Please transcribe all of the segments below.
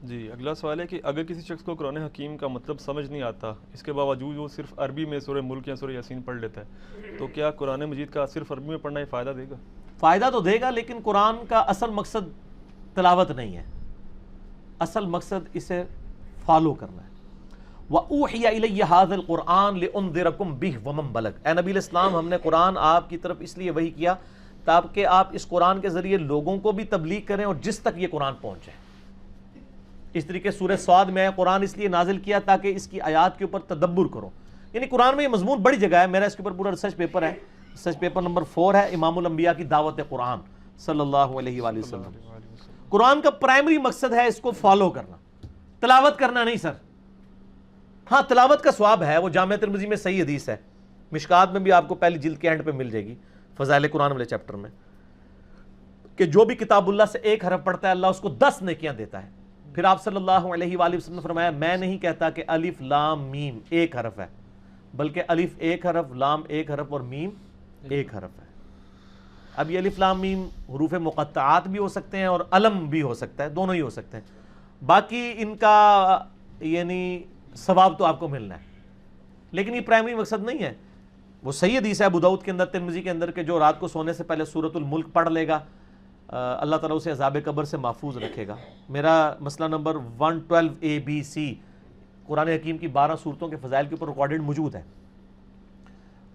جی اگلا سوال ہے کہ اگر کسی شخص کو قرآن حکیم کا مطلب سمجھ نہیں آتا، اس کے باوجود وہ صرف عربی میں سورہ ملک یا سورہ یاسین پڑھ لیتا ہے، تو کیا قرآن مجید کا صرف عربی میں پڑھنا ہی فائدہ دے گا؟ فائدہ تو دے گا، لیکن قرآن کا اصل مقصد تلاوت نہیں ہے، اصل مقصد اسے فالو کرنا ہے۔ وَأُوحِيَ إِلَيَّ هَذَا الْقُرْآنُ لِأُنذِرَكُم بِهِ وَمَن بَلَغَ۔ اے نبی الاسلام، ہم نے قرآن آپ کی طرف اس لیے وحی کیا تاکہ آپ اس قرآن کے ذریعے لوگوں کو بھی تبلیغ کریں اور جس تک یہ قرآن پہنچے۔ اس طریقے سورہ صاد میں قرآن اس لیے نازل کیا تاکہ اس کی آیات کے اوپر تدبر کرو، یعنی قرآن میں یہ مضمون بڑی جگہ ہے، میرا اس کے اوپر پورا ریسرچ پیپر ہے، ریسرچ پیپر نمبر 4 ہے، امام الانبیاء کی دعوت قرآن صلی اللہ علیہ وآلہ وسلم۔ قرآن کا پرائمری مقصد ہے اس کو فالو کرنا، تلاوت کرنا نہیں سر۔ ہاں تلاوت کا ثواب ہے، وہ جامع ترمذی میں صحیح حدیث ہے، مشکات میں بھی آپ کو پہلی جلد کے اینڈ پہ مل جائے گی، فضائل قرآن والے چیپٹر میں، کہ جو بھی کتاب اللہ سے ایک حرف پڑھتا ہے اللہ اس کو 10 نیکیاں دیتا ہے۔ پھر آپ صلی اللہ علیہ وآلہ وسلم نے فرمایا میں نہیں کہتا کہ الف لام میم ایک حرف ہے، بلکہ الف ایک حرف، لام ایک حرف اور میم ایک حرف ہے۔ اب یہ الف لام میم حروف مقطعات بھی ہو سکتے ہیں اور علم بھی ہو سکتا ہے، دونوں ہی ہو سکتے ہیں، باقی ان کا یعنی ثواب تو آپ کو ملنا ہے، لیکن یہ پرائمری مقصد نہیں ہے۔ وہ صحیح حدیث ہے ابو داؤد کے اندر، ترمذی کے اندر، کہ جو رات کو سونے سے پہلے سورۃ الملک پڑھ لے گا اللہ تعالیٰ اسے عذاب قبر سے محفوظ رکھے گا۔ میرا مسئلہ نمبر 112ABC قرآن حکیم کی 12 صورتوں کے فضائل کے اوپر ریکارڈڈ موجود ہے۔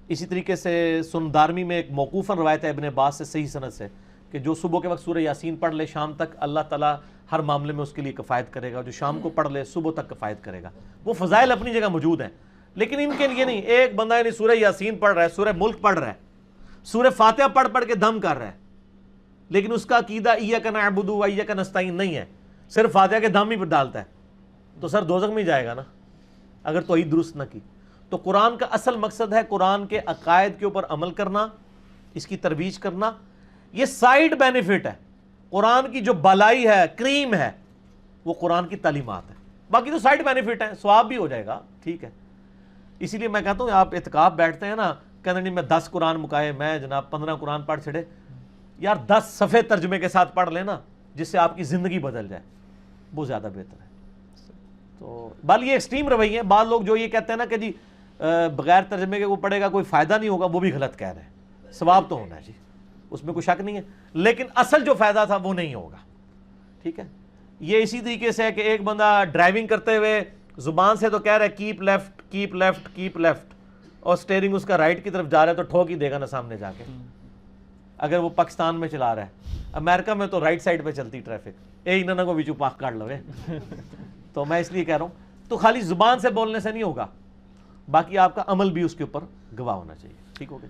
اسی طریقے سے سنن دارمی میں ایک موقوفاً روایت ہے ابن عباس سے صحیح سند سے کہ جو صبح کے وقت سورہ یاسین پڑھ لے شام تک اللہ تعالیٰ ہر معاملے میں اس کے لیے کفایت کرے گا، جو شام کو پڑھ لے صبح تک کفایت کرے گا۔ وہ فضائل اپنی جگہ موجود ہیں، لیکن ان کے لیے نہیں۔ ایک بندہ یعنی سورہ یاسین پڑھ رہا ہے، سورہ ملک پڑھ رہا ہے، سورہ فاتحہ پڑھ پڑھ کے دم کر رہا ہے، لیکن اس کا عقیدہ ایاک نعبد و ایاک نستعین نہیں ہے، صرف فاتحہ کے دم ہی پر ڈالتا ہے، تو سر دوزخ میں جائے گا نا اگر توحید درست نہ کی۔ تو قرآن کا اصل مقصد ہے قرآن کے عقائد کے اوپر عمل کرنا، اس کی ترویج کرنا۔ یہ سائیڈ بینیفٹ ہے، قرآن کی جو بالائی ہے، کریم ہے، وہ قرآن کی تعلیمات ہے، باقی تو سائیڈ بینیفٹ ہے، ثواب بھی ہو جائے گا، ٹھیک ہے۔ اسی لیے میں کہتا ہوں آپ اعتکاف بیٹھتے ہیں نا، کہتے نہیں میں 10 قرآن مکائے، میں جناب 15 قرآن پڑھ چھڑے، یار 10 صفحے ترجمے کے ساتھ پڑھ لینا جس سے آپ کی زندگی بدل جائے، وہ زیادہ بہتر ہے۔ تو بال یہ ایکسٹریم رویے ہیں، بعض لوگ جو یہ کہتے ہیں نا کہ جی بغیر ترجمے کے وہ پڑھے گا کوئی فائدہ نہیں ہوگا، وہ بھی غلط کہہ رہے ہیں، ثواب تو ہونا ہے جی، اس میں کوئی شک نہیں ہے، لیکن اصل جو فائدہ تھا وہ نہیں ہوگا، ٹھیک ہے۔ یہ اسی طریقے سے ہے کہ ایک بندہ ڈرائیونگ کرتے ہوئے زبان سے تو کہہ رہا ہے keep left keep left keep left, اور سٹیئرنگ اس کا رائٹ کی طرف جا رہا ہے تو ٹھوک ہی دے گا نا سامنے جا کے، اگر وہ پاکستان میں چلا رہا ہے۔ امریکہ میں تو رائٹ سائڈ پہ چلتی ٹریفک، اے انہوں کو ویچو پاک کاٹ لوے۔ تو میں اس لیے کہہ رہا ہوں، تو خالی زبان سے بولنے سے نہیں ہوگا، باقی آپ کا عمل بھی اس کے اوپر گواہ ہونا چاہیے، ٹھیک ہو گیا۔